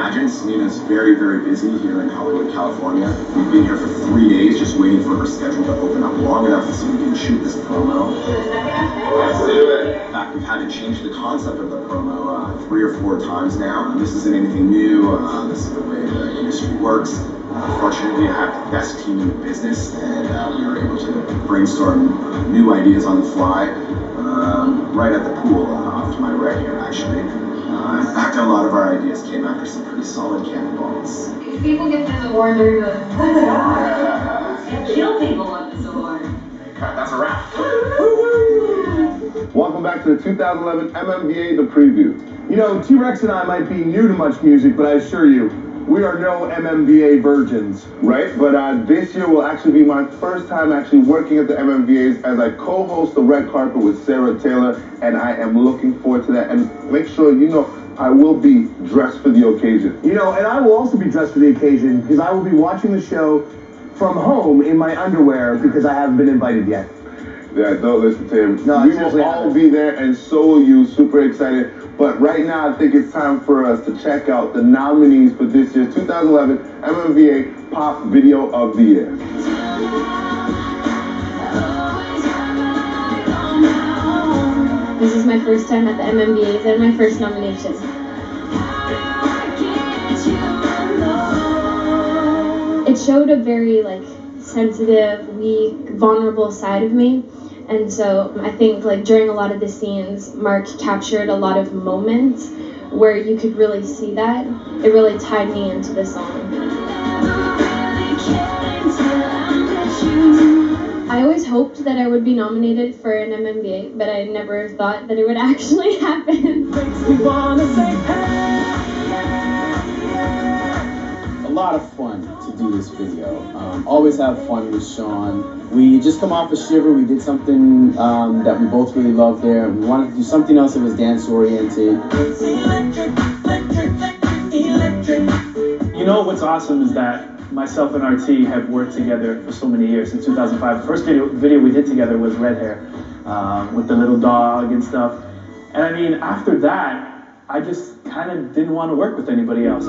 imagine, Selena's very, very busy here in Hollywood, California. We've been here for 3 days just waiting for her schedule to open up long enough so we can shoot this promo. Let's do it. In fact, we've had to change the concept of the promo 3 or 4 times now. This isn't anything new. This is the way the industry works. Fortunately, I have the best team in the business, and we were able to brainstorm new ideas on the fly right at the pool off to my right here, actually. In fact, a lot of our ideas came after some pretty solid cannonballs. If people get this award, they're going to oh my gosh, kill people on this award. That's a wrap. Welcome back to the 2011 MMVA The Preview. You know, T-Rex and I might be new to MuchMusic, but I assure you, we are no MMVA virgins. Right, but this year will actually be my first time actually working at the MMVAs as I co-host the red carpet with Sarah Taylor, and I am looking forward to that. And make sure you know I will be dressed for the occasion. You know, and I will also be dressed for the occasion because I will be watching the show from home in my underwear because I haven't been invited yet. Yeah, don't listen to him. No, we will all be there, and so will you. Super excited. But right now, I think it's time for us to check out the nominees for this year's 2011 MMVA Pop Video of the Year. This is my first time at the MMVAs and my first nomination. It showed a very sensitive, weak, vulnerable side of me. And so I think during a lot of the scenes, Mark captured a lot of moments where you could really see that. It really tied me into the song. I always hoped that I would be nominated for an MMVA, but I never thought that it would actually happen. A lot of fun to do this video. Always have fun with Sean. We just come off a Shiver. We did something that we both really loved there. We wanted to do something else that was dance oriented. You know what's awesome is that myself and RT have worked together for so many years. Since 2005, the first video we did together was Red Hair, with the little dog and stuff. And I mean, after that, I just kind of didn't want to work with anybody else.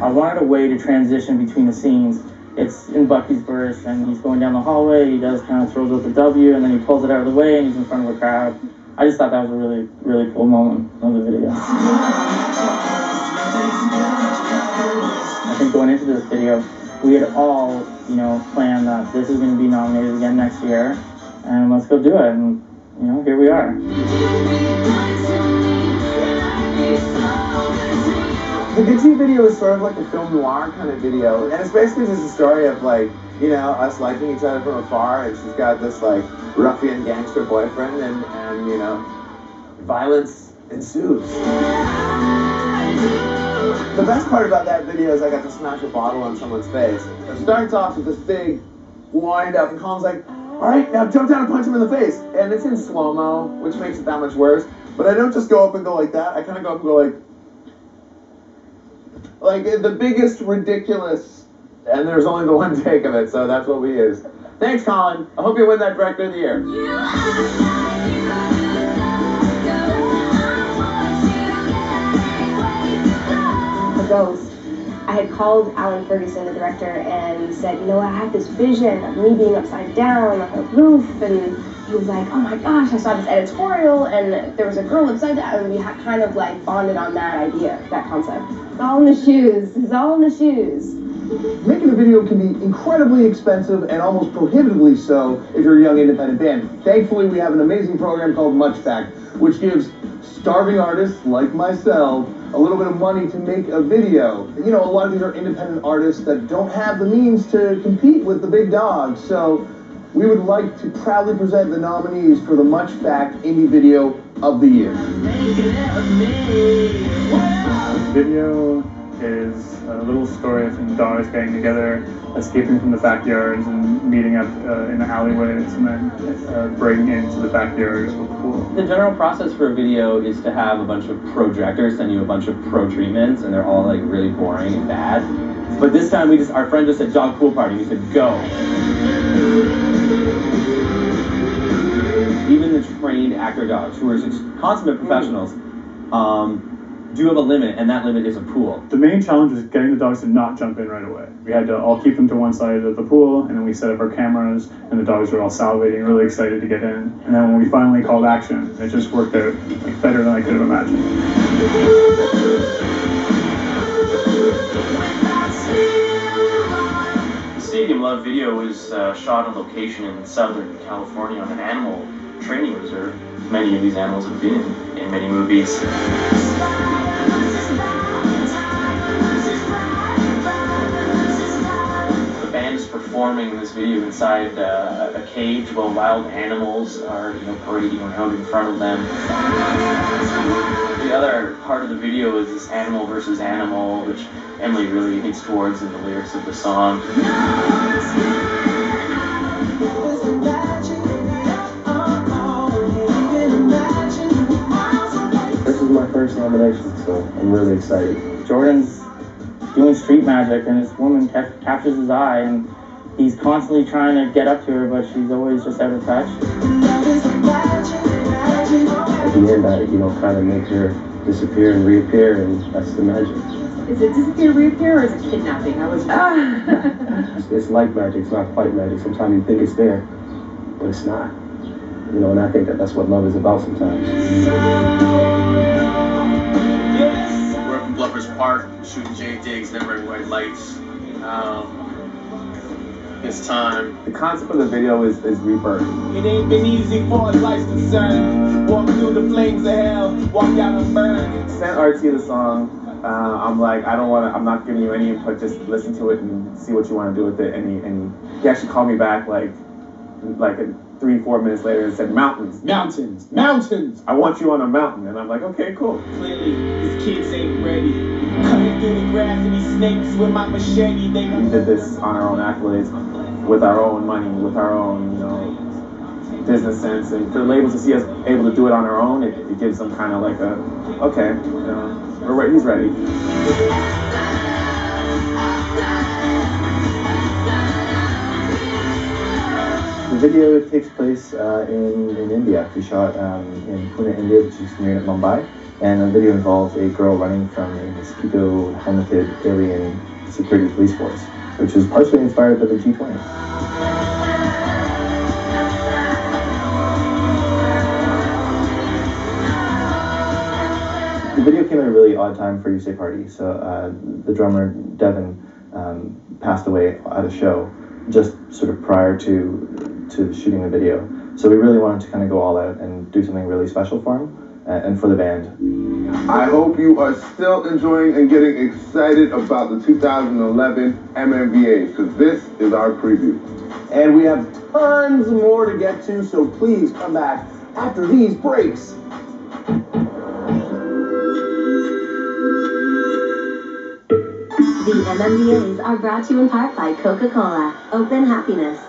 I wanted a way to transition between the scenes. It's in Bucky's verse, and he's going down the hallway. He does kind of throws up the W, and then he pulls it out of the way, and he's in front of a crowd. I just thought that was a really, really cool moment of the video. I think going into this video, we had all, planned that this is going to be nominated again next year, and let's go do it. And here we are. The Good Tea video is sort of like a film noir kind of video, and it's basically just a story of us liking each other from afar, and she's got this ruffian gangster boyfriend, and violence ensues. The best part about that video is I got to smash a bottle on someone's face. It starts off with this big wind up, and Colin's like, all right, now jump down and punch him in the face. And it's in slow-mo, which makes it that much worse. But I don't just go up and go like that. I kind of go up and go like the biggest ridiculous, and there's only the one take of it, so that's what we use. Thanks, Colin. I hope you win that Director of the Year. The Ghost. I had called Alan Ferguson, the director, and said, I had this vision of me being upside down on a roof, and he was like, oh my gosh, I saw this editorial, and there was a girl upside down, and we kind of bonded on that idea, that concept. It's all in the shoes. It's all in the shoes. Making a video can be incredibly expensive and almost prohibitively so if you're a young independent band. Thankfully, we have an amazing program called MuchMusic, which gives starving artists like myself a little bit of money to make a video. A lot of these are independent artists that don't have the means to compete with the big dogs. So we would like to proudly present the nominees for the MuchMusic Indie Video of the Year. This video is a little story of some dogs getting together, escaping from the backyards and meeting up in the alleyways and then breaking into the backyard of a pool. The general process for a video is to have a bunch of pro directors send you a bunch of pro treatments, and they're all really boring and bad. But this time our friend just said dog pool party. We said go. even the trained actor dogs, who are consummate professionals, do have a limit, and that limit is a pool. The main challenge was getting the dogs to not jump in right away. We had to all keep them to one side of the pool, and then we set up our cameras, and the dogs were all salivating, really excited to get in. And then when we finally called action, it just worked out like better than I could have imagined. The Stadium Love video was shot on location in Southern California on an animal training reserve. Many of these animals have been in many movies. The band is performing this video inside a cage while wild animals are, parading around in front of them. The other part of the video is this animal versus animal, which Emily really hints towards in the lyrics of the song. This is my first nomination, so I'm really excited. Jordan's doing street magic, and this woman captures his eye, and he's constantly trying to get up to her, but she's always just out of touch. At the end, I, kind of make her disappear and reappear, and that's the magic. Is it disappear, reappear, or is it kidnapping? It's like magic, it's not quite magic. Sometimes you think it's there, but it's not. And I think that's what love is about sometimes. We're up in Bluffers Park, shooting J digs, never in white lights. It's time. The concept of the video is rebirth. It ain't been easy for us life's concerned. Walk through the flames of hell, walk out and burn. Sent RT the song. I'm like, I'm not giving you any input, just listen to it and see what you want to do with it. And he actually called me back like 3-4 minutes later and said, mountains. I want you on a mountain. And I'm like, okay, cool. Clearly, these kids ain't ready. Cutting through the grass and these snakes with my machete. We did this on our own accolades, with our own money, with our own, business sense. And for the labels to see us able to do it on our own, it gives them kind of like okay, he's ready. The video takes place in India. We shot in Pune, India, which is near Mumbai. And the video involves a girl running from a mosquito-helmeted alien security police force, which was partially inspired by the G20. The video came at a really odd time for USA Party. So the drummer, Devin, passed away at a show just sort of prior to shooting the video. So we really wanted to kind of go all out and do something really special for him and for the band. I hope you are still enjoying and getting excited about the 2011 MMVAs, because this is our preview. And we have tons more to get to, so please come back after these breaks. The MMVAs are brought to you in part by Coca-Cola. Open happiness.